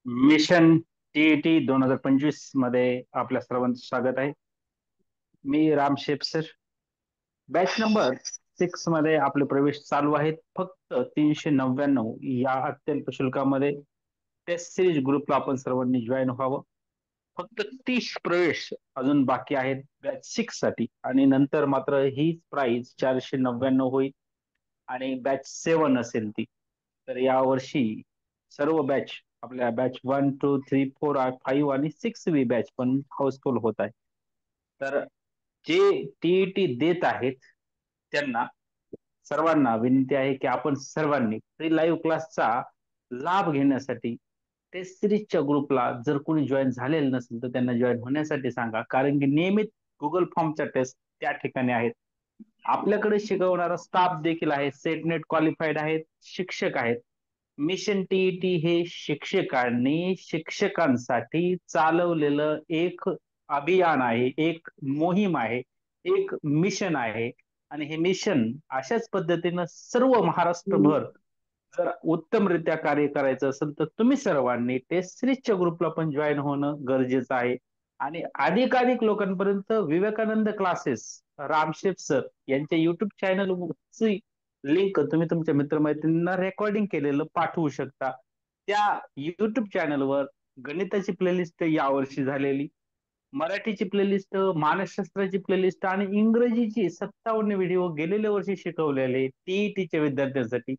Mission TET 2025 मध्ये आपल्या सर्वांचं स्वागत आहे. मी राम शेपसर. बॅच नंबर 6 मध्ये आपले प्रवेश चालू आहेत. फक्त 399 या अत्यल्प शुल्कामध्ये टेस्ट सिरीज ग्रुपला आपण सर्वांनी जॉईन व्हावं. फक्त 30 प्रवेश अजून बाकी आहेत बॅच 6 साठी, आणि नंतर मात्र ही प्राइस 499 होईल आणि बॅच 7 असेल ती. तर यावर्षी सर्व बॅच, आपल्या बॅच 1, 2, 3, 4, 5 आणि 6वी बॅच पण हाऊसफुल होत आहे. तर जे टीईटी देत आहेत त्यांना सर्वांना विनंती आहे की आपण सर्वांनी फ्री लाईव्ह क्लासचा लाभ घेण्यासाठी टेस्ट सिरीजच्या ग्रुपला जर कोणी जॉईन झालेलं नसेल तर त्यांना जॉईन होण्यासाठी सांगा, कारण की नियमित गुगल फॉर्मच्या टेस्ट त्या ठिकाणी आहेत. आपल्याकडे शिकवणारा स्टाफ देखील आहे, सेट नेट क्वालिफाईड आहेत, शिक्षक आहेत. मिशन टीईटी हे शिक्षकांनी शिक्षकांसाठी चालवलेलं एक अभियान आहे, एक मोहीम आहे, एक मिशन आहे. आणि हे मिशन अशाच पद्धतीनं सर्व महाराष्ट्रभर जर उत्तमरित्या कार्य करायचं असेल तर तुम्ही सर्वांनी टेस्ट सिरीजच्या ग्रुपला पण जॉईन होणं गरजेचं आहे. आणि अधिकाधिक लोकांपर्यंत विवेकानंद क्लासेस, रामशेफ सर यांच्या युट्यूब चॅनलची लिंक तुम्ही तुमच्या मित्रमैत्रिणींना रेकॉर्डिंग केलेलं पाठवू शकता. त्या युट्यूब चॅनलवर गणिताची प्लेलिस्ट यावर्षी झालेली, मराठीची प्लेलिस्ट, मानसशास्त्राची प्लेलिस्ट आणि इंग्रजीची 57 व्हिडिओ गेलेल्या वर्षी शिकवलेले टीईटीच्या विद्यार्थ्यांसाठी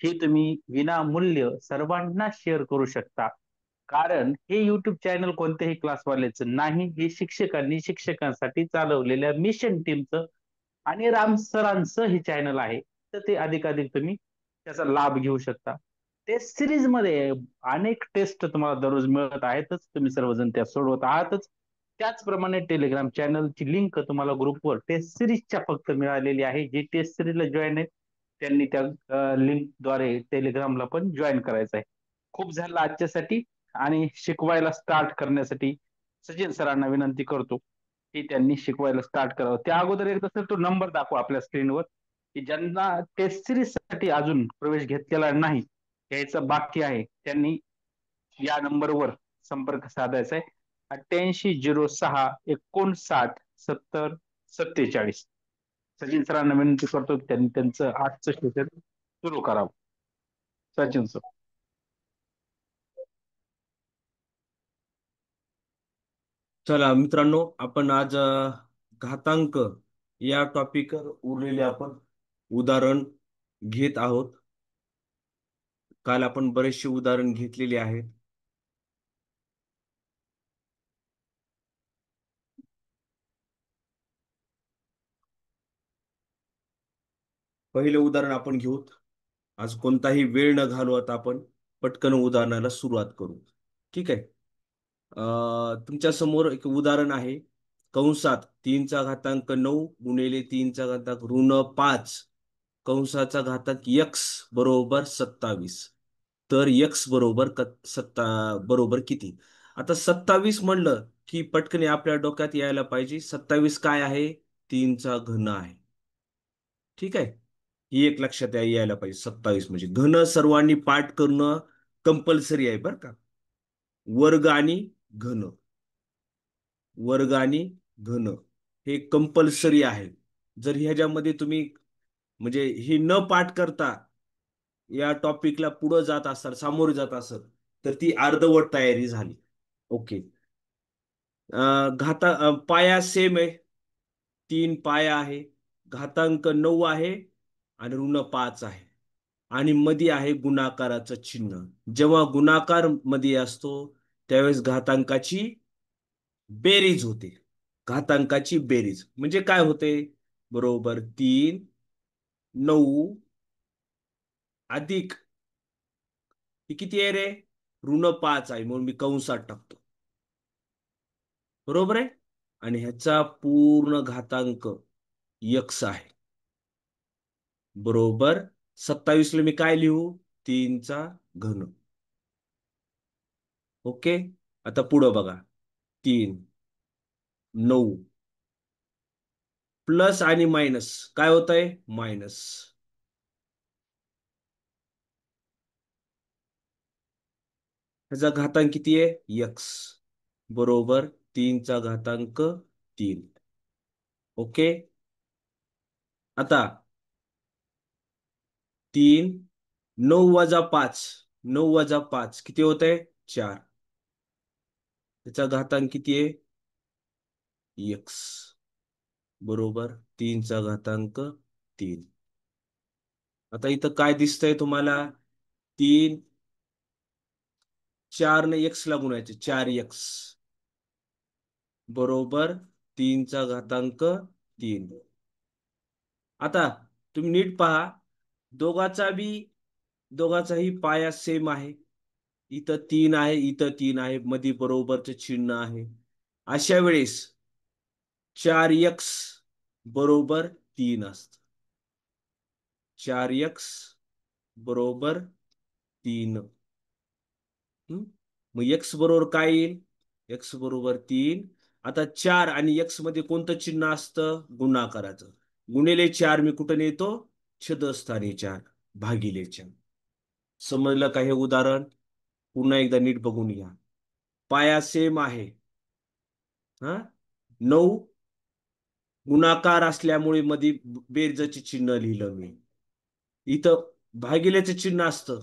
हे तुम्ही विनामूल्य सर्वांना शेअर करू शकता. कारण हे युट्यूब चॅनल कोणत्याही क्लासवाल्याचं नाही, हे शिक्षकांनी शिक्षकांसाठी चालवलेल्या मिशन टीमचं आणि राम सरांचं हे चॅनल आहे. तर ते अधिकाधिक तुम्ही त्याचा लाभ घेऊ शकता. टेस्ट सिरीज मध्ये अनेक टेस्ट तुम्हाला दररोज मिळत आहेतच, तुम्ही सर्वजण त्या सोडवत आहातच. त्याचप्रमाणे टेलिग्राम चॅनलची लिंक तुम्हाला ग्रुपवर टेस्ट सिरीजच्या फक्त मिळालेली आहे. जे टेस्ट सिरीजला जॉईन आहेत त्यांनी त्या लिंकद्वारे टेलिग्रामला पण जॉईन करायचं आहे. खूप झालं आजच्यासाठी. आणि शिकवायला स्टार्ट करण्यासाठी सचिन सरांना विनंती करतो की त्यांनी शिकवायला स्टार्ट करावं. त्या अगोदर एकदा सर तो नंबर दाखवा आपल्या स्क्रीनवर, की ज्यांना टेस्ट सिरीज साठी अजून प्रवेश घेतलेला नाही, घ्यायचा बाकी आहे, त्यांनी या नंबरवर संपर्क साधायचा आहे. 8806 59 70 47. सचिन सरांना विनंती करतो की त्यांनी त्यांचं आजचं सेशन सुरू करावं. सचिन सर. चला मित्रांनो, आपण आज घातांक या टॉपिकवर उरलेले आपण उदाहरण घेत आहोत. काल आपण बरेचसे उदाहरण घेतलेले आहेत. पहिले उदाहरण आपण घेऊ. आज कोणताही वेळ न घालवता आपण पटकन उदाहरणाला सुरुवात करू. ठीक आहे. तुमच्या समोर एक उदाहरण आहे. कंसात 3 चा घातांक 9 गुणिले 3 चा घातांक ऋण 5 कंसाचा घातांक x बरोबर 27. तर x बरोबर बरोबर किती? आता 27 म्हणलं की पटकन आपल्या डोक्यात यायला पाहिजे 27 काय आहे? 3 चा घन आहे. ठीक आहे. ही एक लक्षात यायला पाहिजे. 27 म्हणजे घन सर्वांनी पाठ करणं कंपल्सरी आहे बरं का. वर्ग आणि घन, वर्ग आणि घन हे कंपल्सरी आहे. जर ह्याच्यामध्ये तुम्ही म्हणजे हे न पाठ करता या टॉपिकला पुढे जात असाल, सामोरे जात असाल, तर ती अर्धवट तयारी झाली. ओके. पाया सेम आहे. 3 पाया आहे. घातांक 9 आहे आणि ऋण 5 आहे. आणि मध्ये आहे गुणाकाराचं चिन्ह. जेव्हा गुणाकार मध्ये असतो त्यावेळेस घातांकाची बेरीज होते. घातांकाची बेरीज म्हणजे काय होते? बरोबर 3, 9 अधिक ही किती आहे रे? ऋण 5 आहे म्हणून मी कंसात टाकतो. बरोबर आहे. आणि ह्याचा पूर्ण घातांक x आहे. बरोबर 27 ला मी काय लिहू? 3 चा घन. ओके. आता पुढं बघा. 3, 9 प्लस आणि मायनस काय होत आहे? मायनस. ह्याचा घातांक किती आहे? यक्स बरोबर 3 चा घातांक 3. ओके. आता 3, 9 - 5, 9 - 5 किती होत आहे? 4. त्याचा घातांक किती आहे? यक्स बरोबर 3 चा घातांक 3. आता इथं काय दिसतंय तुम्हाला? 3, 4 ने एक्स ला गुणायचे, 4x बरोबर 3 चा घातांक 3. आता तुम्ही नीट पहा, दोघाचा बी दोघाचाही पाया सेम आहे. इथं 3 आहे, इथं 3 आहे, मध्ये बरोबरचं चिन्ह आहे. अशा वेळेस 4x बरोबर 3 असत. 4x बरोबर 3. हं? मग x बरोबर काय येईल? x बरोबर 3. आता 4 आणि x मध्ये कोणतं चिन्ह असतं? गुणाकाराचं. गुणिले 4 मी कुठं नेतो? छेदस्थानी 4 भागिले 4. समजलं का हे उदाहरण? पुन्हा एकदा नीट बघून घ्या. पाया सेम आहे. हा, 9 गुणाकार असल्यामुळे मध्ये बेरजचे चिन्ह लिहिलं मी. इथं भागिलेचं चिन्ह असतं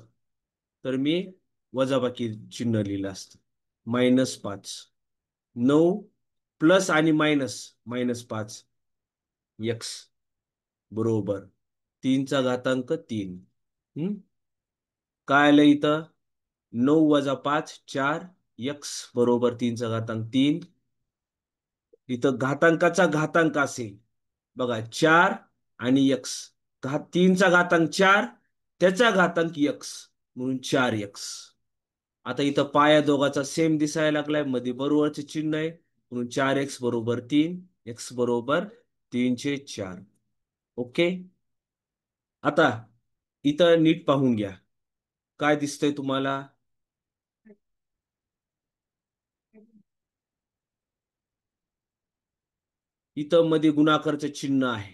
तर मी वजाबाकी चिन्ह लिहिलं असतं. -5. 9 प्लस आणि मायनस, -5 एक्स बरोबर 3 चा घातांक 3. काय आलं इथं? 9 - 5 4 एक्स बरोबर 3 चा घातांक 3. इथं घातांकाचा घातांक असेल बघा 4 आणि एक्स. 3 चा घातांक 4 त्याचा घातांक एक्स म्हणून 4x. आता इथं पाया दोघाचा सेम दिसायला लागलाय, मध्ये बरोबरचे चिन्ह आहे म्हणून 4x बरोबर 3, x बरोबर 3/4. ओके. आता इथं नीट पाहून घ्या. काय दिसतंय तुम्हाला? इथं मध्ये गुणाकारचं चिन्ह आहे.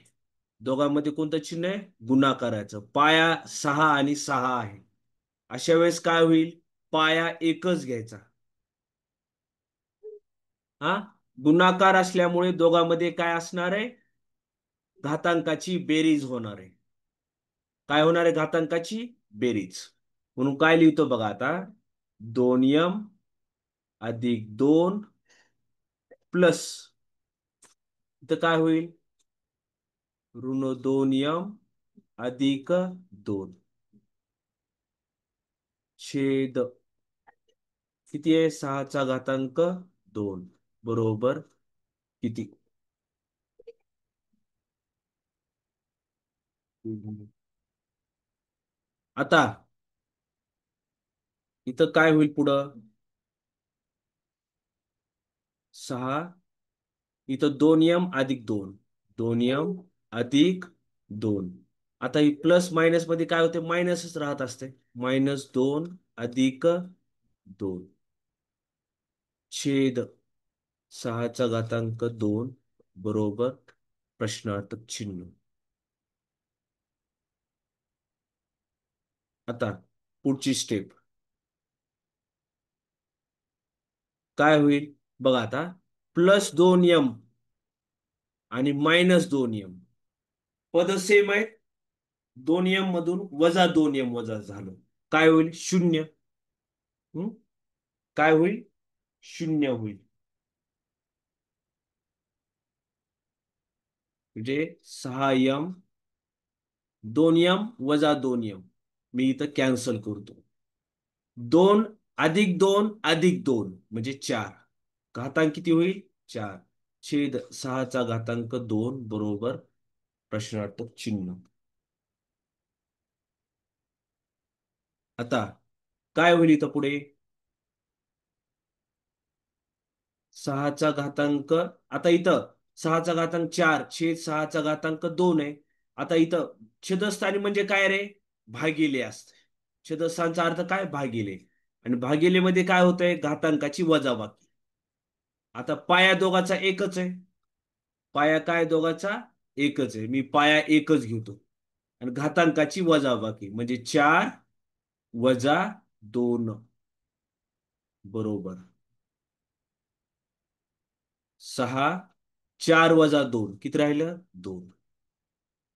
दोघांमध्ये कोणतं चिन्ह आहे? गुणाकाराचं. पाया 6 आणि 6 आहे. अशा वेळेस काय होईल? पाया एकच घ्यायचा. हा, गुणाकार असल्यामुळे दोघांमध्ये काय असणार आहे? घातांकाची बेरीज होणार आहे. काय होणार आहे? घातांकाची बेरीज. म्हणून काय लिहितो बघा आता? 2m अधिक 2 प्लस इथं काय होईल? -2m अधिक 2 छेद किती आहे? 6 चा घातांक 2 बरोबर किती? आता इथं काय होईल पुढं? 6 इथं 2m अधिक 2, 2m अधिक 2. आता ही प्लस मायनस मध्ये काय होते? मायनसच राहत असते. -2 अधिक 2 छेद 6 चा घातांक 2 बरोबर प्रश्नार्थक चिन्ह. आता पुढची स्टेप काय होईल? बघा आता, +2m आणि -2m पद सेम आहे. 2m मधून -2m वजा झालं. काय होईल? 0. काय होईल? 0 होईल. म्हणजे 6m 2m वजा 2m मी इथं कॅन्सल करतो. 2 अधिक 2 अधिक 2 म्हणजे 4. घातांक किती होईल? 4 छेद 6 चा घातांक 2 बरोबर प्रश्नार्थक चिन्ह. आता काय होईल इथं पुढे? 6 चा घातांक, आता इथं 6 चा घातांक 4 छेद 6 चा घातांक 2 आहे. आता इथं छेदस्थानी म्हणजे काय रे? भागिले असते. छेदस्थानचा अर्थ काय? भागिले. आणि भागिले मध्ये काय होतंय? घातांकाची वजाबाकी. आता पाया दोघाचा एकच आहे. पाया काय दोघाचा? एकच आहे. मी पाया एकच घेतो. आणि घातांकाची वजाबाकी म्हणजे 4 - 2. बरोबर. 6, 4 वजा 2 किती राहिलं? 2.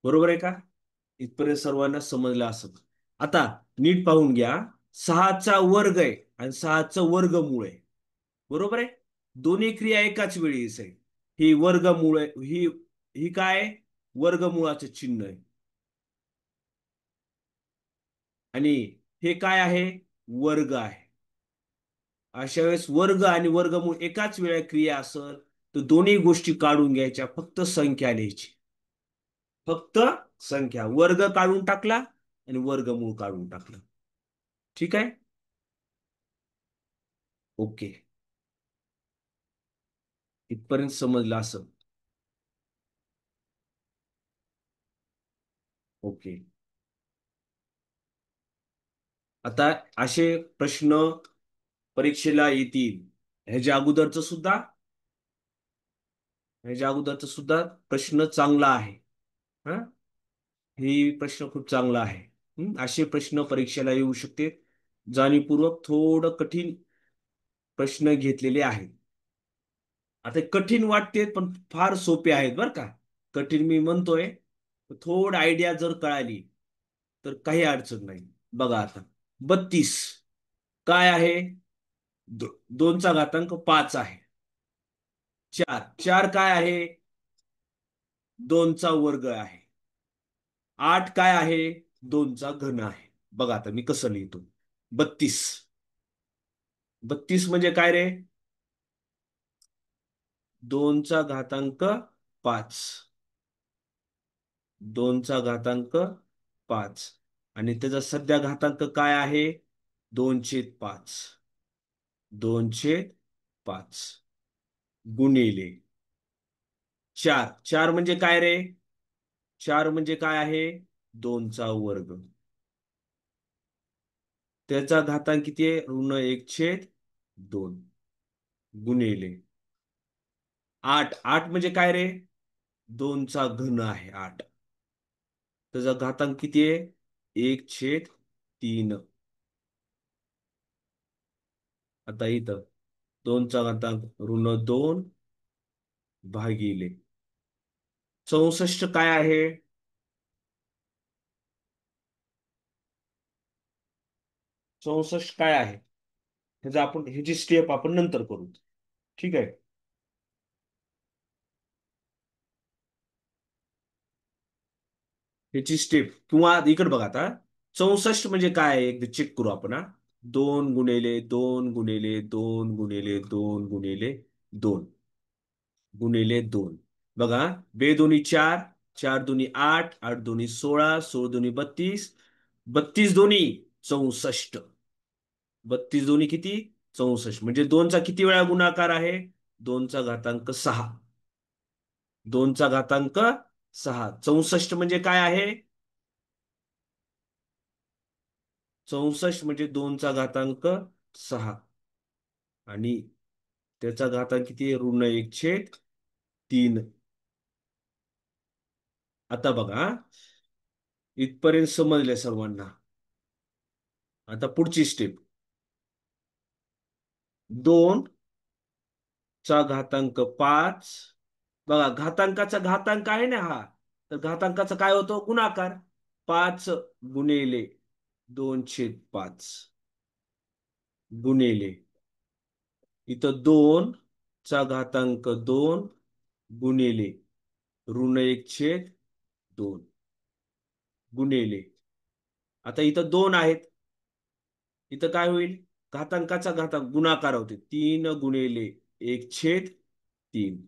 बरोबर आहे का? इथपर्यंत सर्वांना समजलं असं. आता नीट पाहून घ्या. 6चा वर्ग आहे आणि 6चं वर्गमूळ आहे. बरोबर आहे? दोन्ही क्रिया एकाच वेळीच आहे. ही वर्गमूळ आहे, ही ही काय आहे? वर्गमुळाचं चिन्ह आहे. आणि हे काय आहे? वर्ग आहे. अशा वेळेस वर्ग आणि वर्गमूळ एकाच वेळा क्रिया असेल तर दोन्ही गोष्टी काढून घ्यायच्या, फक्त संख्या लिहायची. फक्त संख्या. वर्ग काढून टाकला आणि वर्गमूळ काढून टाकलं. ठीक आहे. ओके. इथपर्यंत समजलं असं. ओके. आता असे प्रश्न परीक्षेला येतील. ह्याच्या अगोदरच सुद्धा प्रश्न चांगला आहे. हा, ही प्रश्न खूप चांगला आहे. असे प्रश्न परीक्षेला येऊ शकते. जाणीवपूर्वक थोडं कठीण प्रश्न घेतलेले आहेत. आता कठीण वाटते पण फार सोपे आहेत बरं का. कठीण मी म्हणतोय, थोडं आयडिया जर कळाली तर काही अडचण नाही. बघा आता 32 काय आहे? 2चा घातांक 5 आहे. 4 4 काय आहे? 2चा वर्ग आहे. 8 काय आहे? 2चा घन आहे. बघा आता मी कसं लिहितो. 32. 32 म्हणजे काय रे? 2चा घातांक 5. 2चा घातांक 5 आणि त्याचा सध्या घातांक काय आहे? 2/5. 2/5 गुणिले 4. 4 म्हणजे काय रे? 4 म्हणजे काय आहे? 2चा वर्ग. त्याचा घातांक किती आहे? ऋण 1/2 गुणिले 8. 8 म्हणजे काय रे? 2चा घन आहे 8. त्याचा घातांक किती आहे? 1/3. आता इथं 2चा घातांक ऋण 2 भागिले 64 काय आहे? 64 काय आहे? ह्याची स्टेप आपण नंतर करू. ठीक आहे. ह्याची स्टेप किंवा इकडे बघा आता. 64 म्हणजे काय आहे? एकदा चेक करू आपण. 2 गुणिले 2 गुणिले 2 गुणिले 2 गुणिले 2. बघा. बेदोन्ही 4, 4 दुनी 8, 8 दुनी 16, 16 दुनी 32, 32 दोन्ही 64. 32 दोन्ही किती? 64. म्हणजे 2चा किती वेळा गुणाकार आहे? 2चा घातांक 6. 2चा घातांक 6. 64 म्हणजे काय आहे? 64 म्हणजे 2चा घातांक 6 आणि त्याचा घातांक किती आहे? ऋण 1/3. आता बघा. इथपर्यंत समजले सर्वांना. आता पुढची स्टेप. 2चा घातांक 5. बघा घातांकाचा घातांक आहे ना हा. तर घातांकाचा काय होतो? गुणाकार. 5 गुणिले 2/5 गुणिले इथं 2चा घातांक 2 गुणिले ऋण 1/2 गुणिले. आता इथं 2 आहेत. इथं काय होईल? घातांकाचा घातांक गुणाकार होते. 3 गुणिले 1/3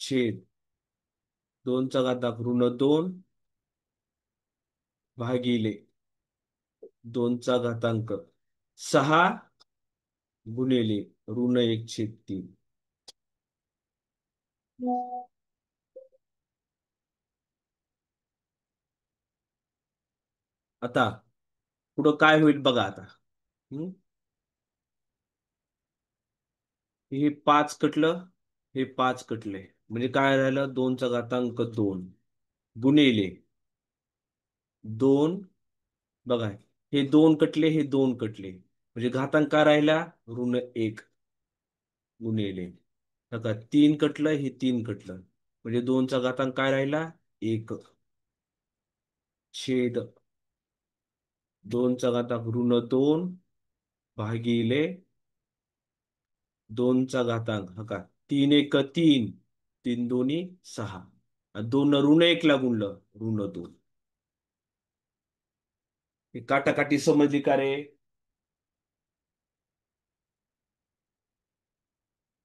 छेद 2चा घातांक ऋण 2 भागिले 2चा घातांक 6 गुणिले ऋण 1/3. आता पुढं काय होईल बघा आता. हम्म? हे 5 कटलं. हे 5 कटले. म्हणजे काय राहिलं? 2चा घातांक 2 गुणिले 2. बघा. हे 2 कटले. हे 2 कटले. म्हणजे घातांक काय राहिला? ऋण 1 गुणिले. आता 3 कटलं, हे 3 कटलं. म्हणजे 2चा घातांक काय राहिला? 1 छेद 2चा घातांक ऋण 2 भागिले 2चा घातांक हा का 3 1 3 3 दोन्ही 6 आणि 2 ऋण 1 ला गुणलं ऋण 2. ही काटाकाटी समजली का रे?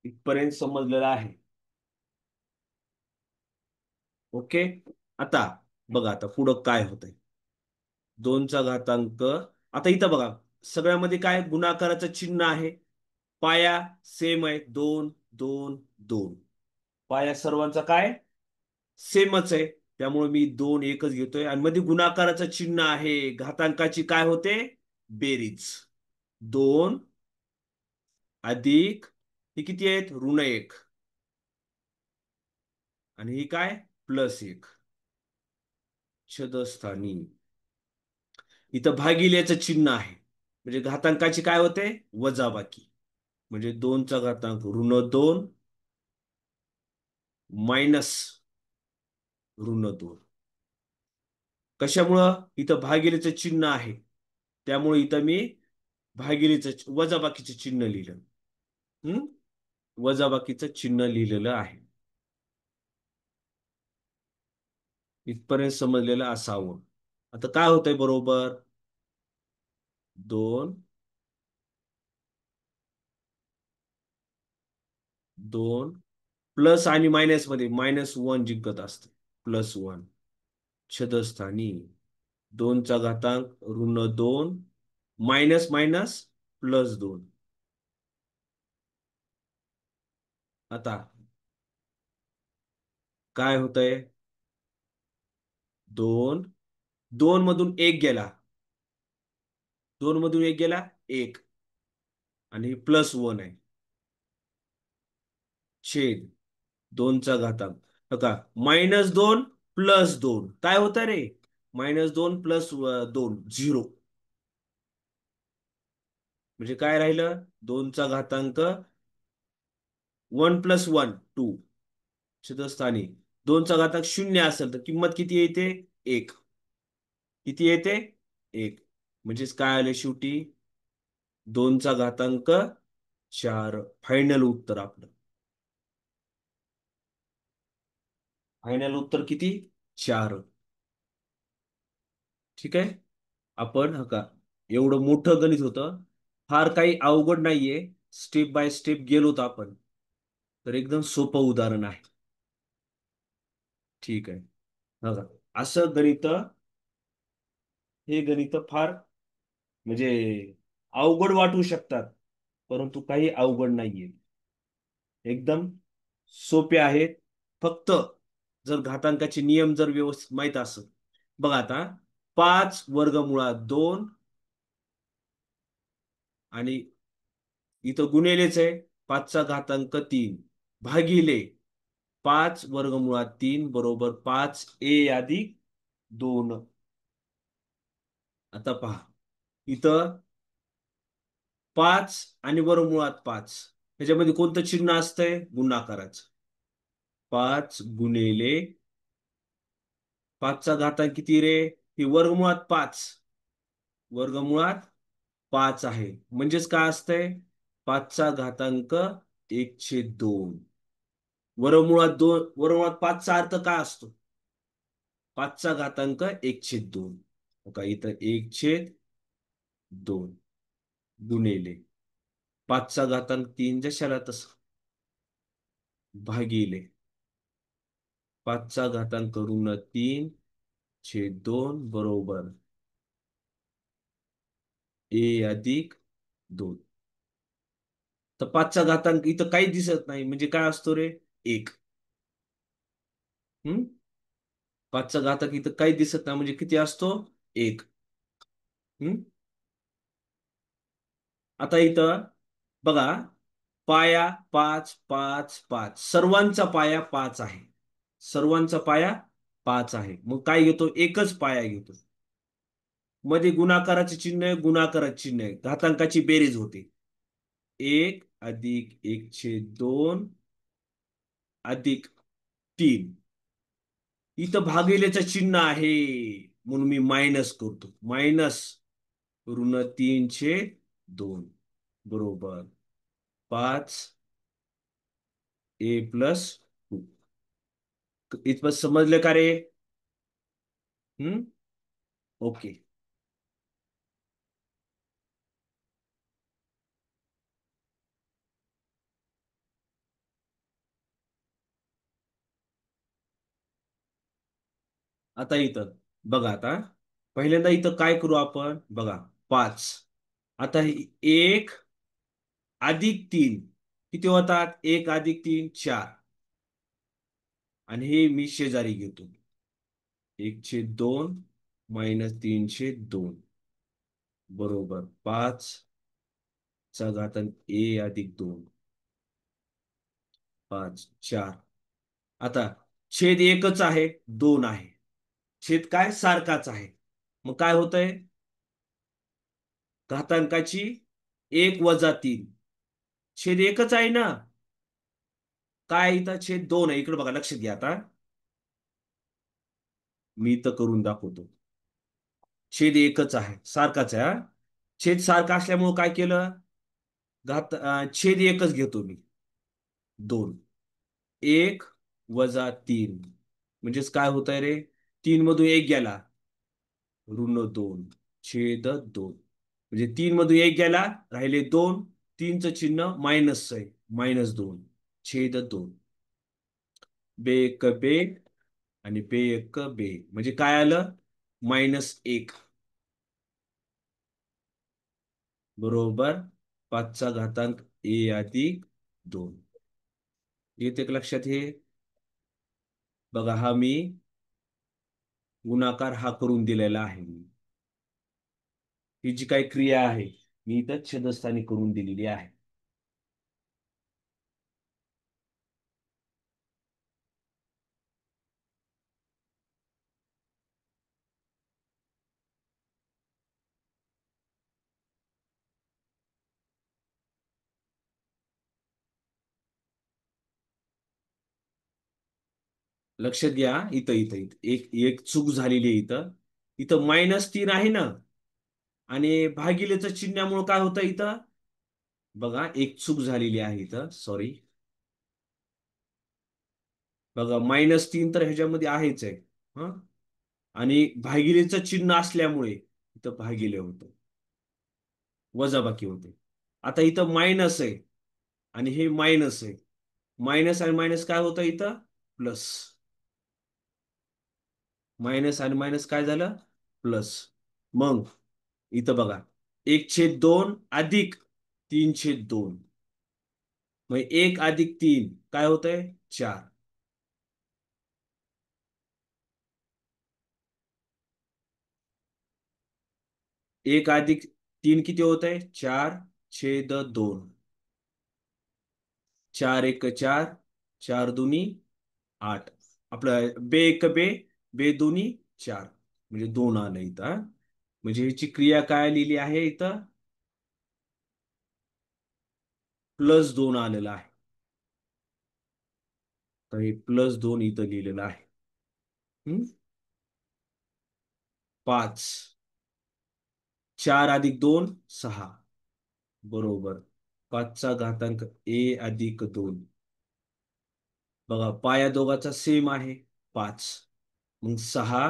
इथपर्यंत समजलेलं आहे. ओके. आता बघा आता पुढं काय होतंय. 2चा घातांक. आता इथं बघा सगळ्यामध्ये काय गुणाकाराचं चिन्ह आहे. पाया सेम आहे 2 2 2. पाया सर्वांचा काय सेमच आहे. त्यामुळे मी 2 एकच घेतोय आणि मध्ये गुणाकाराचं चिन्ह आहे. घातांकाची काय होते बेरीज. 2 अधिक हे किती आहेत ऋण 1 आणि ही काय प्लस 1 छदस्थानी. इथं भागिल्याचं चिन्ह आहे. म्हणजे घातांकाची काय होते वजाबाकी. म्हणजे 2चा घातांक ऋण 2 मायनस ऋण 2. कशामुळं इथं भागिलेचं चिन्ह आहे. त्यामुळे इथं मी भागिलेचं वजाबाकीचं चिन्ह लिहिलं. हम्म वजाबाकीचं चिन्ह लिहिलेलं आहे. इथपर्यंत समजलेलं असावं. आता काय होतंय बरोबर 2 2 प्लस आणि मायनस मध्ये -1 जिंकत असते +1 छदस्थानी. 2चा घातांक ऋण 2 मायनस मायनस +2. आता काय होतंय 2 2 मधून 1 गेला. 2 मधून 1 गेला 1 आणि +1 आहे छेद 2चा घातांक बघा -2 +2 काय होतं रे -2 +2 0. म्हणजे काय राहिलं 2चा घातांक 1 + 1 2 छेदस्थानी. 2चा घातांक 0 असेल तर किंमत किती येते 1. किती येते 1. म्हणजेच काय आले शेवटी 2चा घातांक 4. फायनल उत्तर आपलं. फायनल उत्तर किती 4. ठीक आहे. आपण का एवढं मोठं गणित होतं. फार काही अवघड नाहीये. स्टेप बाय स्टेप गेलोत आपण. तर एकदम सोपं उदाहरण आहे. ठीक आहे. बघा असं गणित हे गणित फार म्हणजे अवघड वाटू शकतात. परंतु काही अवघड नाहीये. एकदम सोपे आहेत. फक्त जर घातांकाचे नियम जर व्यवस्थित माहित असेल. बघा आता 5 वर्गमुळात 2 आणि इथं गुणिलेच आहे 5चा घातांक 3 भागिले 5 वर्गमुळात 3 बरोबर 5a अधिक 2. आता पहा इथं 5 आणि वर्गमुळात 5 ह्याच्यामध्ये कोणतं चिन्ह असतंय गुणाकाराचं. 5 गुणिले 5चा घातांक किती रे ही वर्गमुळात 5 वर्गमुळात 5 आहे. म्हणजेच काय असतंय 5चा घातांक 1/2. वर्गमुळात 2 वर्गमुळात 5चा अर्थ काय असतो 5चा घातांक 1/2. बघा इथं 1/2 गुणिले 5चा घातांक 3 जशाला तसं भागिले 5चा घातांक ऋण 3/2 बरोबर a अधिक 2. तर 5चा घातांक इथं काही दिसत नाही म्हणजे काय असतो रे 1. 5चा घातांक इथं काही दिसत नाही म्हणजे किती असतो 1. आता इथं बघा पाया 5 5 5 सर्वांचा पाया 5 आहे. सर्वांचा पाया 5 आहे. मग काय घेतो एकच पाया घेतो. मध्ये गुणाकाराचे चिन्ह आहे, गुणाकाराचे चिन्ह आहे, घातांकाची बेरीज होते. 1 + 1/2 अधिक 3. इथं भागिलेचं चिन्ह आहे म्हणून मी मायनस करतो. मायनस -3/2 बरोबर 5a+2. इथं समजलं का रे? हम्म. ओके. आता इथं बघा. आता पहिल्यांदा इथं काय करू आपण बघा. 5. आता 1 + 3 किती होतात? 1 + 3 4. आणि हे मी शेजारी घेतो. 1/2 -3/2 बरोबर 5 चा घातांक a+2 5 4. आता छेद एकच आहे, 2 आहे. छेद काय सारखाच आहे. मग काय होतंय? घातांकाची 1 - 3. छेद एकच आहे ना. काय इथं छेद 2 आहे. इकडे बघा, लक्ष घ्या. आता मी इथं करून दाखवतो. छेद एकच आहे, सारखाच आहे हा. छेद सारखा असल्यामुळे काय केलं? छेद एकच घेतो मी. 2. 1 - 3 म्हणजेच काय होत आहे रे? 3 मधून 1 गेला, -2 छेद 2. म्हणजे 3 मधून 1 गेला, राहिले 2. 3चं चिन्ह मायनस आहे, -2 छेद 2. बे एक बे आणि बे एक बे म्हणजे काय आलं? -1 बरोबर 5 चा घातांक a+2. येते का लक्षात? हे बघा, हा मी गुणाकार हा करून दिलेला आहे. ही जी काही क्रिया आहे मी इथं छेदस्थानी करून दिलेली आहे. लक्षात घ्या. इथं इथं इथं एक एक चूक झालेली आहे. इथं इथं -3 आहे ना. आणि भागिलेचं चिन्हामुळे काय होतं इथं बघा, एक चूक झालेली आहे इथं. सॉरी. बघा, -3 तर ह्याच्यामध्ये आहेच आहे. हा. आणि भागिलेचं चिन्ह असल्यामुळे इथं भागिले होतं, वजाबाकी होते. आता इथं मायनस आहे आणि हे मायनस आहे. मायनस आणि मायनस काय होतं इथं? प्लस. मायनस आणि मायनस काय झालं? प्लस. मग इथं बघा, 1/2 अधिक 3/2. मग 1 + 3 काय होतंय? 4. 1 + 3 किती होतंय? 4/2. 4 × 1 = 4, 4×2 = 8. आपलं बे एक बे, बे दोन्ही 4 म्हणजे 2 आलं इथं हा. म्हणजे ह्याची क्रिया काय लिहिली आहे इथं? +2 आलेलं आहे. तर हे +2 इथं लिहिलेलं आहे. 5. 4 + 2 6 बरोबर 5 चा घातांक a+2. बघा, पाया दोघाचा सेम आहे 5. मग 6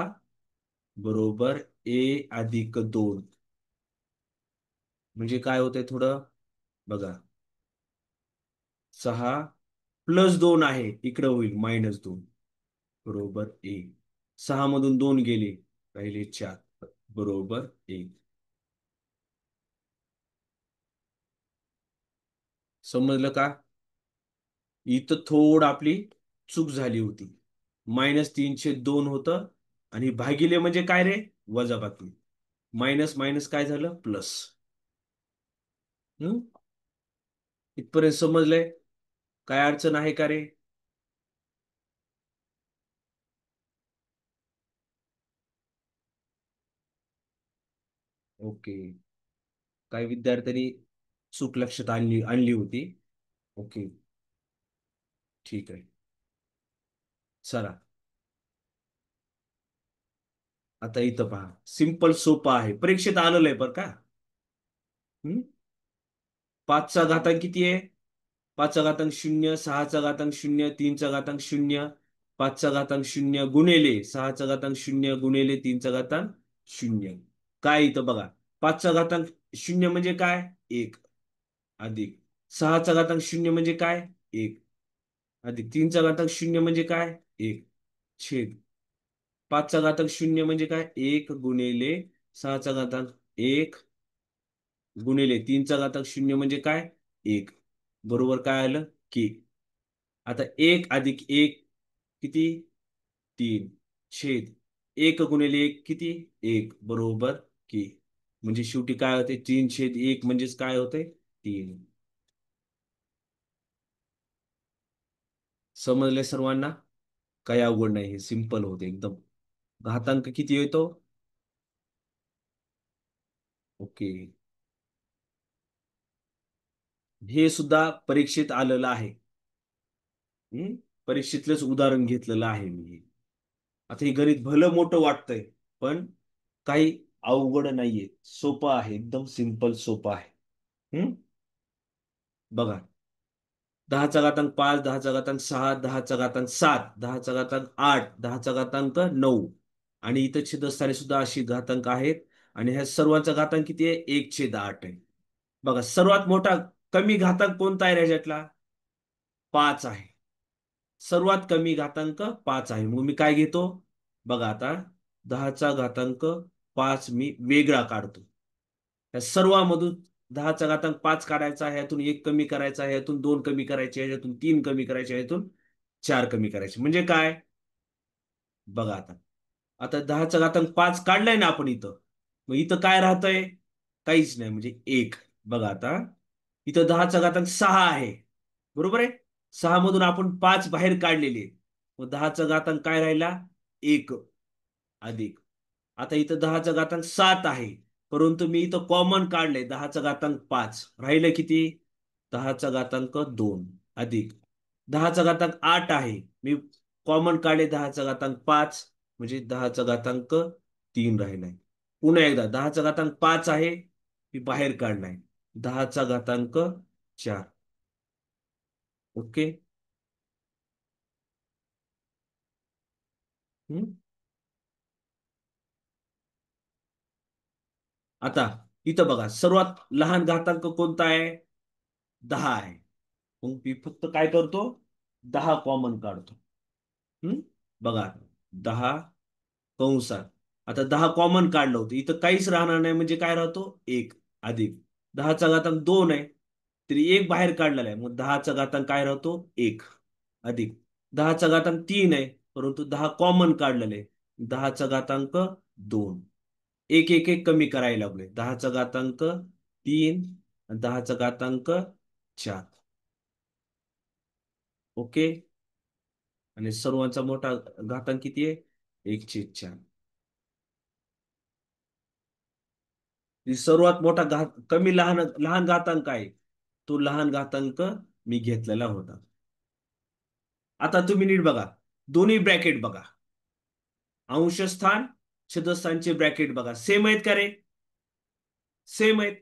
बरोबर a+2. म्हणजे काय होतंय थोडं बघा. 6 +2 आहे, इकडं होईल -2 बरोबर 1. 6 मधून 2 गेले, राहिले 4 बरोबर 1. समजलं का? इथं थोडं आपली चूक झाली होती. -3/2 होतं आणि भागिले म्हणजे काय रे? वजाबाकी. मायनस मायनस काय झालं? प्लस. हम्म. इथपर्यंत समजलंय? काय अडचण आहे का रे? ओके. काही विद्यार्थ्यांनी चूक लक्षात आणली होती. ओके. ठीक आहे. चला, आता इथं पहा, सिंपल सोपं आहे, परीक्षेत आलेलं आहे बरं का. हम्म? पाचचा घातांक किती आहे? पाचचा घातांक शून्य, सहाचा घातांक शून्य, तीनचा घातांक शून्य, पाचचा घातांक शून्य गुणिले सहाचा घातांक शून्य गुणिले तीनचा घातांक शून्य. काय इथं बघा, पाचचा घातांक शून्य म्हणजे काय? एक, अधिक सहाचा घातांक शून्य म्हणजे काय? एक, अधिक तीनचा घातांक शून्य म्हणजे काय? एक, छेद पाचचा घातांक शून्य म्हणजे काय? एक गुणिले सहाचा घातांक एक गुणिले तीनचा घातांक शून्य म्हणजे काय? एक. बरोबर काय आलं? की. आता एक अधिक एक किती? तीन, छेद एक गुणिले एक किती? एक, बरोबर की. म्हणजे शेवटी काय होते? 3/1 म्हणजेच काय होते? 3. समजले सर्वांना? काही अवघड नाही, हे सिंपल होते एकदम. घातांक किती येतो? ओके. हे सुद्धा परीक्षेत आलेलं आहे. हम्म? परीक्षेतलंच उदाहरण घेतलेलं आहे मी. आता हे गणित भलं मोठं वाटतंय, पण काही अवघड नाहीये, सोपं आहे, एकदम सिंपल सोपं आहे. हम्म? बघा, दहाचा घातांक पाच, दहाचा घातांक सहा, दहाचा घातांक सात, दहाचा घातांक आठ, दहाचा घातांक नऊ, आणि इथं छेदस्थानी सुद्धा अशी घातांक आहेत. आणि ह्या सर्वांचा घातांक किती आहे? 1/8 आहे. बघा, सर्वात मोठा कमी घातांक कोणता आहे ह्याच्यातला? 5 आहे. सर्वात कमी घातांक 5 आहे. मग मी काय घेतो? बघा आता, दहाचा घातांक 5 मी वेगळा काढतो. या सर्वांमधून दहाचा घातांक 5 काढायचा, ह्यातून एक कमी करायचा, ह्यातून दोन कमी करायचे, ह्यातून तीन कमी करायचे, ह्यातून चार कमी करायचे. म्हणजे काय? बघा आता, आता दहाचा घातांक 5 काढलाय ना आपण इथं. मग इथं काय राहतंय? काहीच नाही, म्हणजे एक. बघा आता, इथं दहाचा घातांक 6 आहे, बरोबर आहे. 6 मधून आपण 5 बाहेर काढलेले, मग दहाचा घातांक काय राहिला? एक, अधिक आता इथं दहाचा घातांक 7 आहे, परंतु मी इथं कॉमन काढले, दहाचा घातांक 5 राहिलं किती? दहाचा घातांक 2, अधिक दहाचा घातांक 8 आहे, मी कॉमन काढले, दहाचा घातांक 5, म्हणजे दहाचा घातांक 3 राहिलाय. पुन्हा एकदा दहाचा घातांक 5 आहे, मी बाहेर काढलाय, दहाचा घातांक 4. ओके. हम्म? आता इथं बघा, सर्वात लहान घातांक कोणता आहे? 10 आहे. मग मी फक्त काय करतो? 10 कॉमन काढतो. हम्म? बघा, 10 कंसात, आता 10 कॉमन काढलं होतं, इथं काहीच राहणार नाही, म्हणजे काय राहतो? एक, अधिक दहाचा घातांक 2 आहे, तरी एक बाहेर काढलेला आहे, मग दहाचा घातांक काय राहतो? एक, अधिक दहाचा घातांक 3 आहे, परंतु 10 कॉमन काढलेले, दहाचा घातांक 2. एक एक एक कमी करायला लागले, दहाचा घातांक 3, दहाचा घातांक 4. ओके. आणि सर्वांचा मोठा घातांक किती आहे? 1/4. सर्वात मोठा कमी लहान लहान घातांक आहे, तो लहान घातांक मी घेतलेला होता. आता तुम्ही नीट बघा, दोन्ही ब्रॅकेट बघा, अंशस्थान छेदस्थानचे ब्रॅकेट बघा, सेम आहेत का रे? सेम आहेत.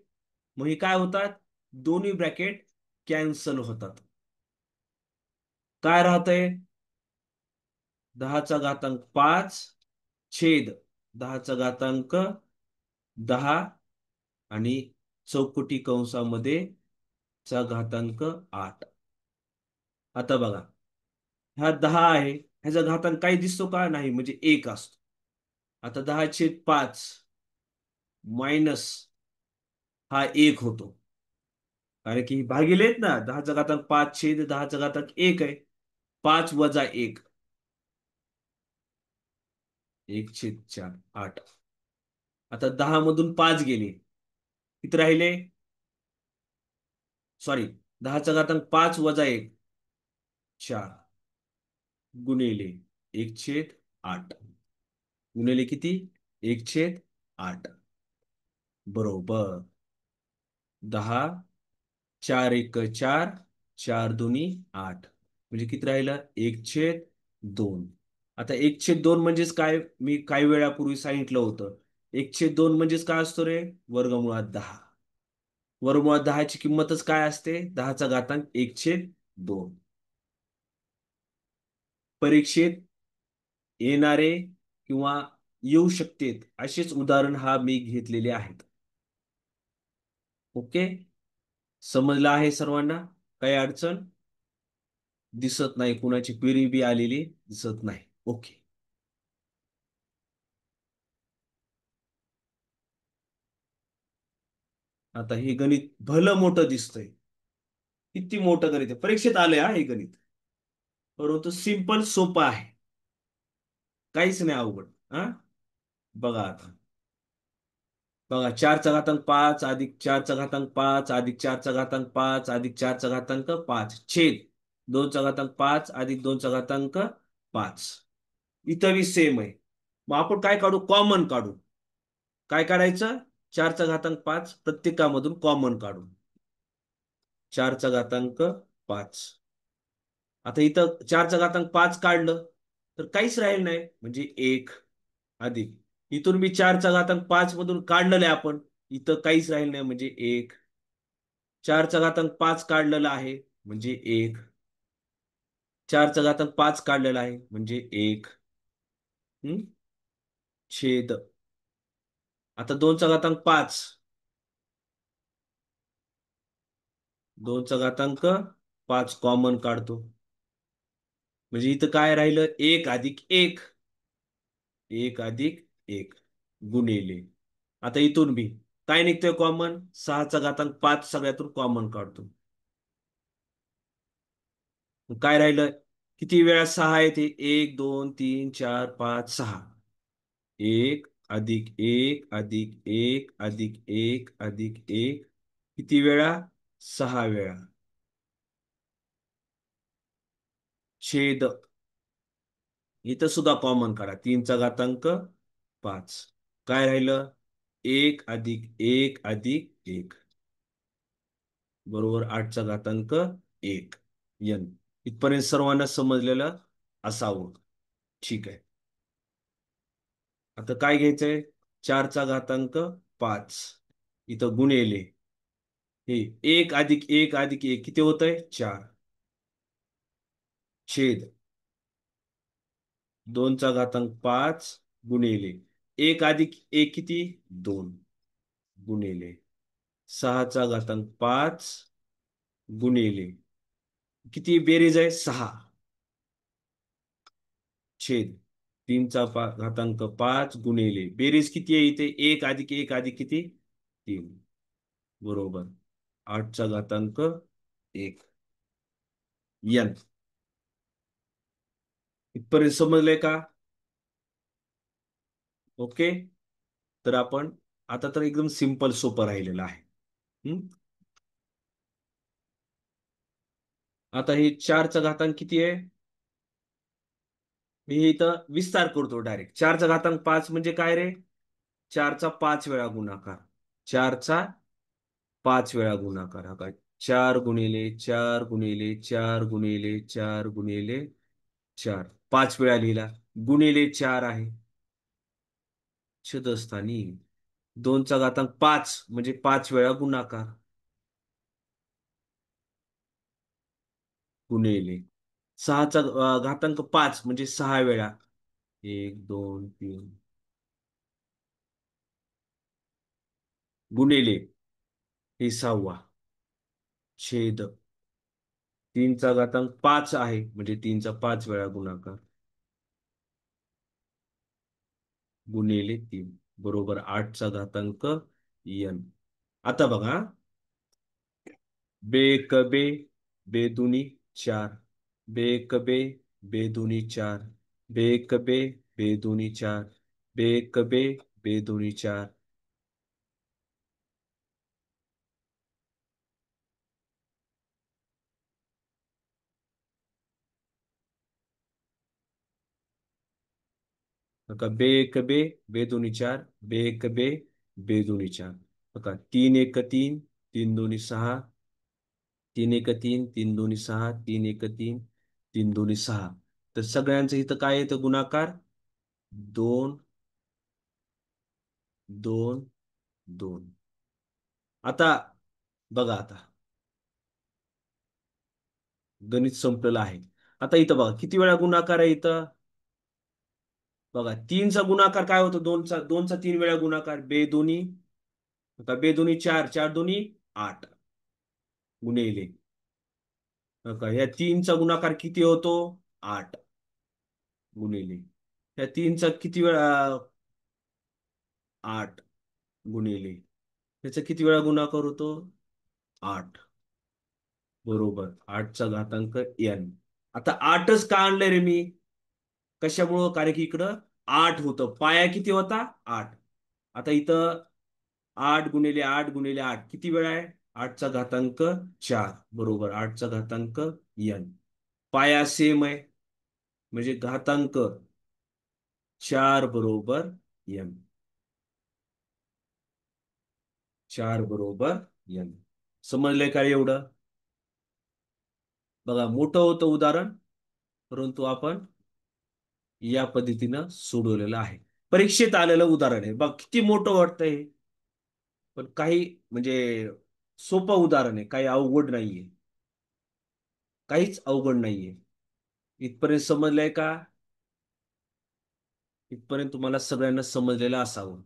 मग हे काय होतात? दोन्ही ब्रॅकेट कॅन्सल होतात. काय राहतंय? दहाचा घातांक 5 छेद दहाचा घातांक 10, आणि चौकटी कंसामध्ये चा घातांक 8. आता बघा, हा 10 आहे, ह्याचा घातांक काही दिसतो का? नाही, म्हणजे एक असतो. आता 10/5 मायनस हा एक होतो, कारण की भागिले आहेत ना, दहाचा घातांक 5 छेद दहाचा घातांक 1 आहे. 5 वजा 1, 1/4, 8. आता 10 मधून 5 गेले, किती राहिले? सॉरी, दहाचा घातांक 5 वजा 1, 4, गुणिले 1/8, गुणिले किती? 1/8. बरोबर. 10, 4 1 4, 4 2 8, म्हणजे किती राहिलं? 1/2. आता 1/2 म्हणजेच काय? मी काही वेळापूर्वी सांगितलं होतं. 1/2 म्हणजेच काय असतो रे? वर्गमुळात 10. वर्गमुळात 10ची किंमतच काय असते? 10चा घातांक 1/2. परीक्षेत येणारे किंवा येऊ शकतेत असेच उदाहरण हा मी घेतलेले आहेत. ओके. समजलं आहे सर्वांना? काही अडचण दिसत नाही, कुणाची क्वेरी बी आलेली दिसत नाही. ओके. आता हे गणित भलं मोठं दिसतंय. किती मोठं गणित आहे, परीक्षेत आलंय हा हे गणित. परंतु सिंपल सोपं आहे, काहीच नाही अवघड. हा, बघा आता. बघा, 4चा घातांक 5 अधिक 4चा घातांक 5 अधिक 4चा घातांक 5 अधिक 4चा घातांक 5 छेद 2चा घातांक 5 अधिक 2चा घातांक 5. इथं बी सेम आहे. मग आपण काय काढू? कॉमन काढू. काय काढायचं? 4चा घातांक 5 प्रत्येकामधून कॉमन काढू. 4चा घातांक 5. आता इथं 4चा घातांक 5 काढलं तर काहीच राहील नाही, म्हणजे 1 अधिक इथून मी 4चा घातांक 5 मधून काढलेलं आहे आपण, इथं काहीच राहील नाही म्हणजे 1. 4चा घातांक 5 काढलेला आहे म्हणजे 1. 4चा घातांक 5 काढलेला आहे म्हणजे 1. छेद. आता 2चा घातांक 5. 2चा घातांक 5 कॉमन काढतो, म्हणजे इथं काय राहिलं? 1 अधिक 1. 1 अधिक 1 गुणिले. आता इथून बी काय निघतोय कॉमन? 6चा घातांक 5 सगळ्यातून कॉमन काढतो. मग काय राहिलं? किती वेळा 6 येते? 1 2 3 4 5 6. 1 अधिक 1 अधिक 1 अधिक 1 अधिक 1 किती वेळा? 6 वेळा. छेद. इथं सुद्धा कॉमन काढा. 3चा घातांक 5. काय राहिलं? 1 अधिक 1 अधिक 1 बरोबर 8चा घातांक 1 n. इथपर्यंत सर्वांना समजलेलं असावं. ठीक आहे. आता काय घ्यायचंय? 4चा घातांक 5 इथं गुणिले हे 1 अधिक 1 अधिक 1 किती होतंय? 4. छेद 2चा घातांक 5 गुणिले 1 अधिक 1 किती? 2 गुणिले 6चा घातांक 5 गुणिले किती बेरीज आहे? 6. छेद 3चा घातांक 5 गुणिले बेरीज किती आहे इथे? 1 अधिक 1 अधिक किती? 3 बरोबर 8चा घातांक 1 n. इथपर्यंत समजलंय का? ओके. तर आपण आता तर एकदम सिंपल सोपं राहिलेलं आहे. आता हे 4चा घातांक किती आहे? मी इथं विस्तार करतो डायरेक्ट. 4चा घातांक 5 म्हणजे काय रे? 4चा 5 वेळा गुणाकार. 4चा 5 वेळा गुणाकार. हा काय? 4 गुणिले 4 गुणिले 4 गुणिले 4 गुणिले 4 5 वेळा लिहिला. गुणिले 4 आहे छेदस्थानी. 2चा घातांक 5 म्हणजे 5 वेळा गुणाकार. गुणिले 6चा घातांक 5 म्हणजे 6 वेळा. 1 2 3 गुणिले हे 6वा. छेद 3चा घातांक 5 आहे म्हणजे 3चा 5 वेळा गुणाकार. गुणिले 3 बरोबर 8चा घातांक n. आता बघा, बेक बे बेदुनी 4. बेक बे बेदुनी 4. बेक बे बेदुनी 4. बेक बे बेदुनी 4. नका बेक बे बेदुनी 4. बेक बे बेदुनी 4. बघा 3 1 3, 3 2 6, 3 1 3, 3 2 6, 3 1 3, 3 2 6. तर सगळ्यांचं इथं काय येतं गुणाकार? 2 2 2. आता बघा, आता गणित संपलेलं आहे. आता इथं बघा किती वेळा गुणाकार आहे इथं. बघा तीनचा गुणाकार काय होतो? दोनचा 3 वेळा गुणाकार, बेदोनी. आता बेदोनी 4, 4 2 8 गुणिले. बघा ह्या तीनचा गुणाकार किती होतो? 8 गुणिले. ह्या तीनचा किती वेळा? 8 गुणिले. ह्याचा किती वेळा गुणाकार होतो? 8. बरोबर, 8चा घातांक n. आता 8च का आणलंय रे मी? कशामुळं? कारण की इकडं 8 होतं. पाया किती होता? 8. आता इथं 8 गुणिले 8 गुणिले 8 किती वेळा आहे? 8चा घातांक 4. बरोबर, 8चा घातांक n. पाया सेम आहे, म्हणजे घातांक 4 बरोबर n. 4 बरोबर n. समजलंय का एवढं? बघा मोठं होतं उदाहरण, परंतु आपण या पद्धतीनं सोडवलेलं आहे. परीक्षेत आलेलं उदाहरण आहे. बघ किती मोठं वाटतंय, पण काही म्हणजे सोपं उदाहरण आहे, काही अवघड नाहीये. काहीच अवघड नाहीये. इथपर्यंत समजलंय का? इथपर्यंत तुम्हाला सगळ्यांना समजलेलं असावं.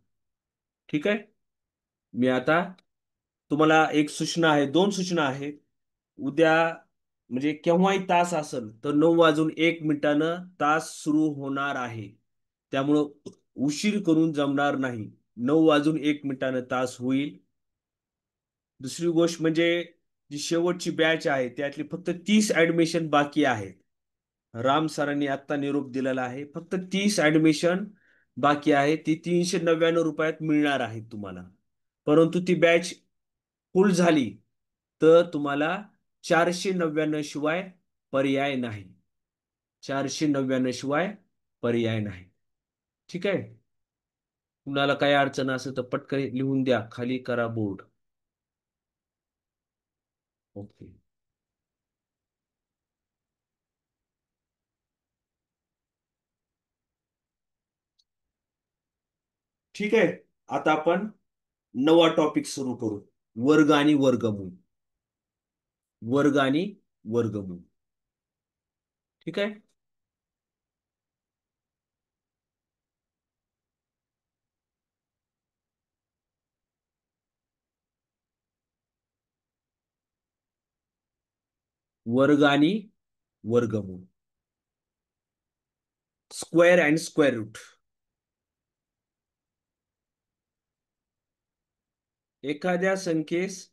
ठीक आहे. मी आता तुम्हाला एक सूचना आहे, दोन सूचना आहेत. उद्या म्हणजे केव्हाही तास असेल तर 9 वाजून 1 मिनिटानं तास सुरू होणार आहे. त्यामुळं उशीर करून जमणार नाही. 9 वाजून 1 मिनिटानं तास होईल. दुसरी गोष्ट म्हणजे जी शेवटची बॅच आहे त्यातली फक्त 30 ऍडमिशन बाकी आहेत. राम सरांनी आत्ता निरोप दिलेला आहे. फक्त 30 ऍडमिशन बाकी आहे. ती 399 रुपयात मिळणार आहे तुम्हाला. परंतु ती बॅच फुल झाली तर तुम्हाला 499 शिवाय पर्याय नाही. 499 शिवाय पर्याय नाही. ठीक आहे. कुणाला काही अडचण असेल तर पटकन लिहून द्या, खाली करा बोर्ड. ओके. ठीक आहे. आता आपण नवा टॉपिक सुरू करू. वर्ग आणि वर्गमूळ. वर्ग आणि वर्गमूळ. ठीक आहे. वर्ग आणि वर्गमूळ. Square and square root. एखाद्या संख्येस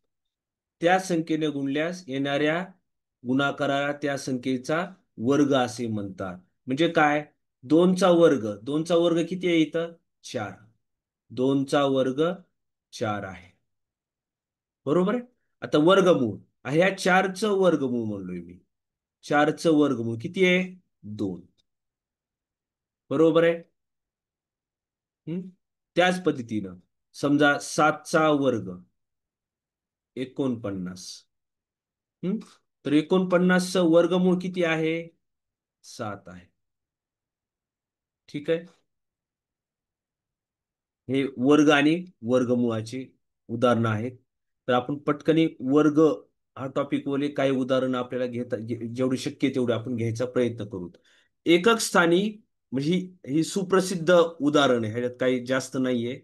त्या संख्येने गुणल्यास येणाऱ्या गुणाकाराला त्या संख्येचा वर्ग असे म्हणतात. म्हणजे काय? 2चा वर्ग. 2चा वर्ग किती आहे इथं? 4. 2चा वर्ग 4 आहे. बरोबर आहे. आता वर्गमूळ. ह्या 4चं वर्गमूळ म्हणलोय मी. 4चं वर्गमूळ किती आहे? 2. बरोबर आहे. हम्म? त्याच पद्धतीनं समजा 7चा वर्ग 49. हम्म? तर 49चं वर्गमूळ किती आहे? 7 आहे. ठीक आहे. हे वर्ग आणि वर्गमुळाची उदाहरणं आहेत. तर आपण पटकनी वर्ग हा टॉपिक वरले काही उदाहरणं आपल्याला जेवढी शक्य आहे तेवढे आपण घ्यायचा प्रयत्न करू. एकक स्थानी म्हणजे ही सुप्रसिद्ध उदाहरण आहे, ह्याच्यात काही जास्त नाहीये,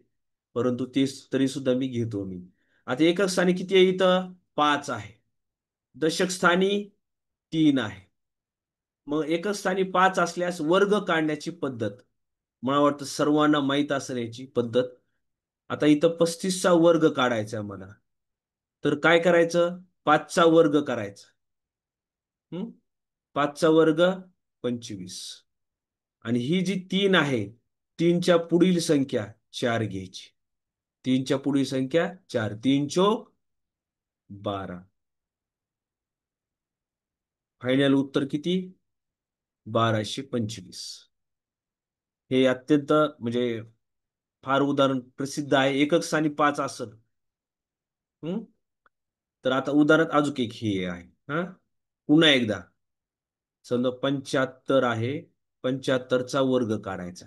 परंतु ते तरी सुद्धा मी घेतो. आता एकक स्थानी किती आहे इथं? 5 आहे. दशक स्थानी 3 आहे. मग एकच स्थानी 5 असल्यास वर्ग काढण्याची पद्धत मला वाटतं सर्वांना माहीत असेल याची पद्धत. आता इथं 35चा वर्ग काढायचा आहे मला. तर काय करायचं? 5चा वर्ग करायचा. 5चा वर्ग 25. आणि ही जी 3 आहे, 3च्या पुढील संख्या 4 घ्यायची. 3च्या पुढील संख्या 4. 3 चोक 12. फायनल उत्तर किती? 1225. हे अत्यंत म्हणजे फार उदाहरण प्रसिद्ध आहे. एकक स्थानी 5 असेल हम्म तर आता उदाहरणात अजून एक हे आहे. हा पुन्हा एकदा समजा 75 आहे. 75चा वर्ग काढायचा.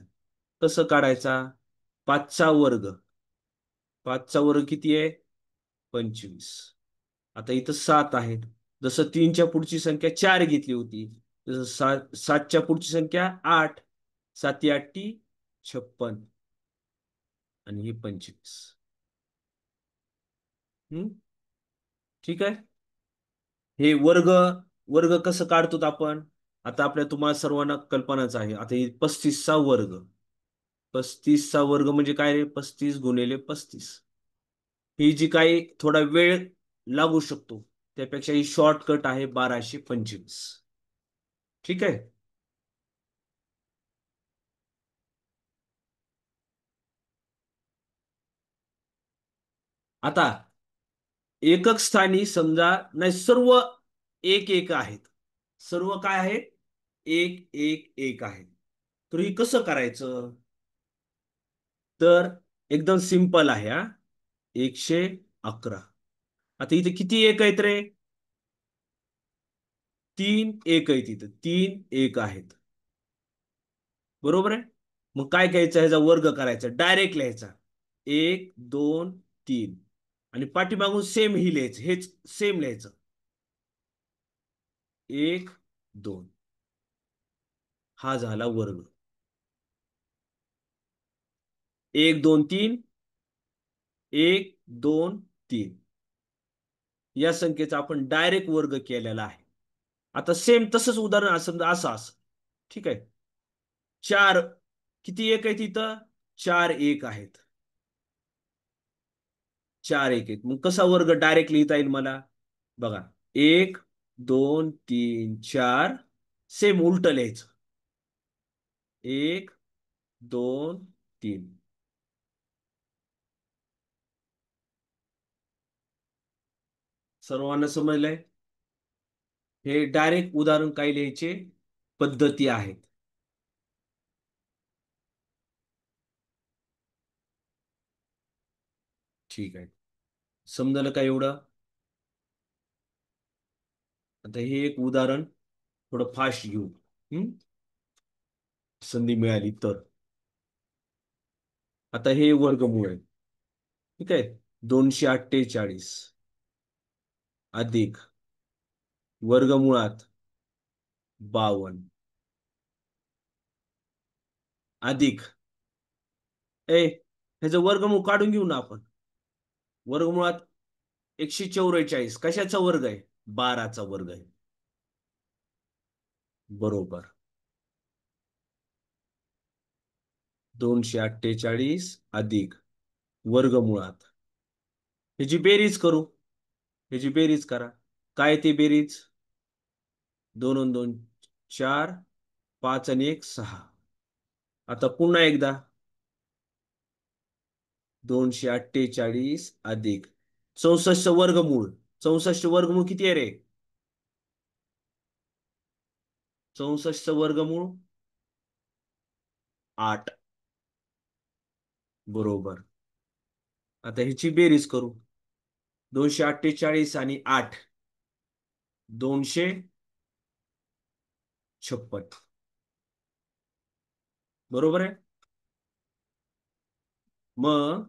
कसं काढायचा? 5चा वर्ग. 5चा वर्ग किती आहे? 25. आता इथं 7 आहेत. जसं 3च्या पुढची संख्या 4 घेतली होती, तसं 7च्या पुढची संख्या 8. 7 8 56 आणि ही 25. हम्म ठीक आहे. हे वर्ग वर्ग कसं काढतो आपण? आता आपल्या तुम्हाला सर्वांना कल्पनाच आहे. आता ही 35चा वर्ग. 35चा वर्ग म्हणजे काय रे? 35 × 35. ही जी काही थोडा वेळ लागू शकतो, त्यापेक्षा ही शॉर्टकट आहे 1225. ठीक आहे. आता एकक स्थानी समजा नाही, सर्व एक एक आहेत. सर्व काय आहेत? एक एक एक आहेत. तर ही कसं करायचं? तर एकदम सिंपल आहे हा. 111. आता इथे किती एक आहेत रे? 3 एक आहेत. इथं 3 एक आहेत. बरोबर आहे. मग काय करायचं? ह्याचा वर्ग करायचा, डायरेक्ट लिहायचा. 1 2 3 आणि पाठीमागून सेम ही लिहायचं, हेच सेम लिहायचं. 1 2. हा झाला वर्ग. 1 2 3. 1 2 3. या संख्येचा आपण डायरेक्ट वर्ग केलेला आहे. आता सेम तसंच उदाहरण समजा असं असं. ठीक आहे. 4 किती एक आहेत इथं? 4 एक आहेत. 4 एक आहेत. मग कसा वर्ग डायरेक्ट लिहिता येईल मला? बघा, 1 2 3 4. सेम उलट लिहायचं. 1 2 3. सर्वांना समजलंय? हे डायरेक्ट उदाहरण काय लिहायचे पद्धती आहेत. ठीक आहे. समजलं का एवढं? आता हे एक उदाहरण थोडं फास्ट घेऊ. हम्म संधी मिळाली तर. आता हे वर्गमूळ आहे. ठीक आहे. 248 अधिक वर्गमुळात 52 अधिक ह्याचं वर्गमूळ काढून घेऊ ना आपण. वर्गमुळात 144 कशाचा वर्ग आहे? 12चा वर्ग आहे. बरोबर. 248 अधिक वर्गमुळात ह्याची बेरीज करू. ह्याची बेरीज करा. काय ती बेरीज? 2 आणि 2 4. 5 आणि 1 6. आता पुन्हा एकदा 248 अधिक 64 वर्गमूळ. 64 वर्गमूळ किती आहे रे? 64 वर्गमूळ 8. बरोबर. आता ह्याची बेरीज करू. 248 आणि 8. 256. बरोबर आहे. मग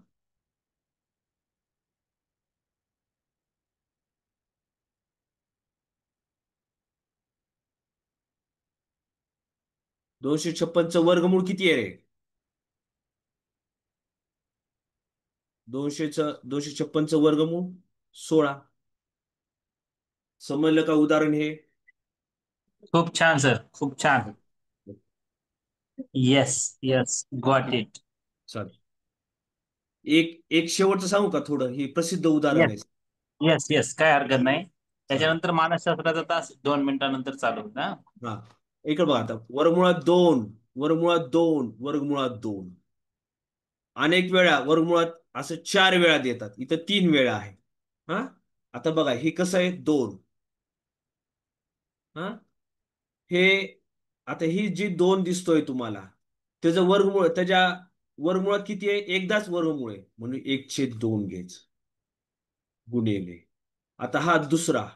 256चं वर्गमूळ किती आहे रे? 256चं वर्गमूळ 16. समजलं का उदाहरण हे? खूप छान सर, खूप छान. Yes yes, got it. चालेल. एक एक शेवटचं सांगू का? थोडं हे प्रसिद्ध उदाहरण येस आहे. येस येस, काय हरकत नाही. चालेल. त्याच्यानंतर मानसशास्त्राचा तास 2 मिनिटानंतर चालू होईल ना. हा इकडे बघा आता. वर्गमुळात 2 अनेक वेळा वर्गमुळात असं 4 वेळा देतात. इथं 3 वेळा आहे. हा आता बघा हे कसं आहे? 2. हा हे आता ही जी 2 दिसतोय तुम्हाला, त्याचं वर्गमूळ त्याच्या वर्गमुळात किती आहे? एकदाच वर्गमूळ आहे म्हणून 1/2 घ्यायचं. गुणिले. आता हा दुसरा,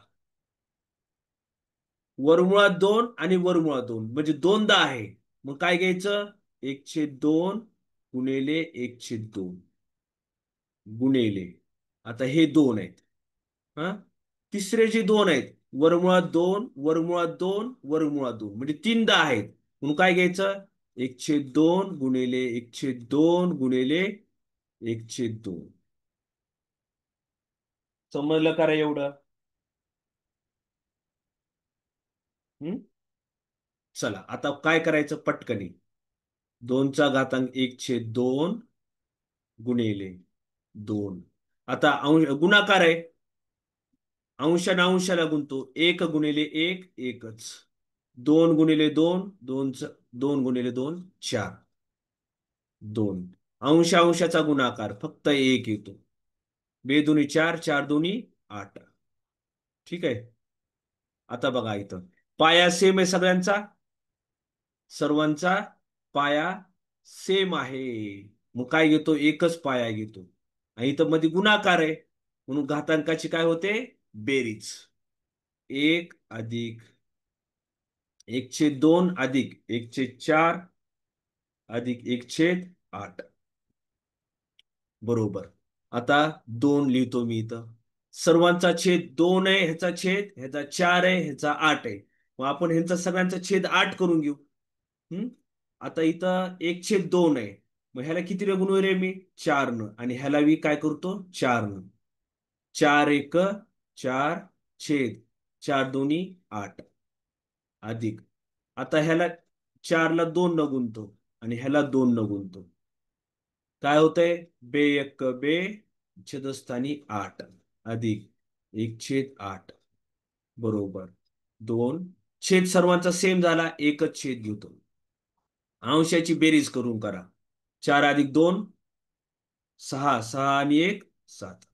वर्गमुळात 2 आणि वर्गमुळात 2 म्हणजे दोनदा आहे. मग काय घ्यायचं? 1/2 गुणिले 1/2 गुणिले. आता हे 2 आहेत. हा, तिसरे जे 2 आहेत, वर्गमुळात 2 वर्गमुळात 2 वर्गमुळात 2 म्हणजे तीनदा आहेत. म्हणून काय घ्यायचं? 1/2 गुणिले 1/2 गुणिले 1/2. समजलं का रे एवढं? हम्म. चला आता काय करायचं पटकनी. 2 चा घातांक 1/2 गुणिले 2. आता गुणाकार आहे. अंशाने अंशाला गुणतो. 1 गुणिले 1 एकच. 2 गुणिले 2 2, 2 गुणिले 2 4. 2 अंश अंशाचा गुणाकार फक्त 1 येतो. 2 दुनी 4 4 दुनी 8. ठीक आहे. आता बघा इथं पाया सेम आहे सगळ्यांचा. सर्वांचा पाया सेम आहे. मग काय घेतो? एकच पाया घेतो. आणि इथं मध्ये गुणाकार आहे म्हणून घातांकाची काय होते? बेरीज. 1 अधिक 1/2 अधिक 1/4 अधिक 1/8 बरोबर. आता 2 लिहितो मी इथं. सर्वांचा छेद 2 आहे, ह्याचा छेद ह्याचा 4 आहे, ह्याचा 8 आहे. मग आपण ह्यांचा सगळ्यांचा छेद 8 करून घेऊ. हम्म. आता इथं 1/2 आहे. मग ह्याला किती रे गुणू रे मी? 4 न. आणि ह्याला मी काय करतो? 4 न. 4 1 4 छेद 4 दोन्ही 8 अधिक. आता ह्याला 4 ला 2 न गुणतो आणि ह्याला 2 न गुणतो. काय होतंय? 2 1 2 छेदस्थानी 8 अधिक 1/8 बरोबर 2. छेद सर्वांचा सेम झाला, एकच छेद घेतो. अंशाची बेरीज करून करा. 4 अधिक 2 6 6 आणि 1 7.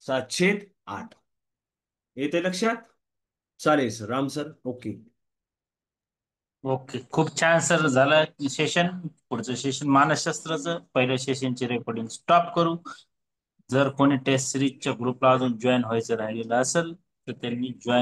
7/8 येते लक्षात? चालेल sir. Ram sir. Okay. Okay, खूप छान सर झालं सेशन. पुढचं सेशन मानसशास्त्राचं. पहिल्या सेशनची रेकॉर्डिंग स्टॉप करू. जर कोणी टेस्ट सिरीजच्या ग्रुपला अजून जॉईन व्हायचं राहिलेलं असेल तर त्यांनी जॉईन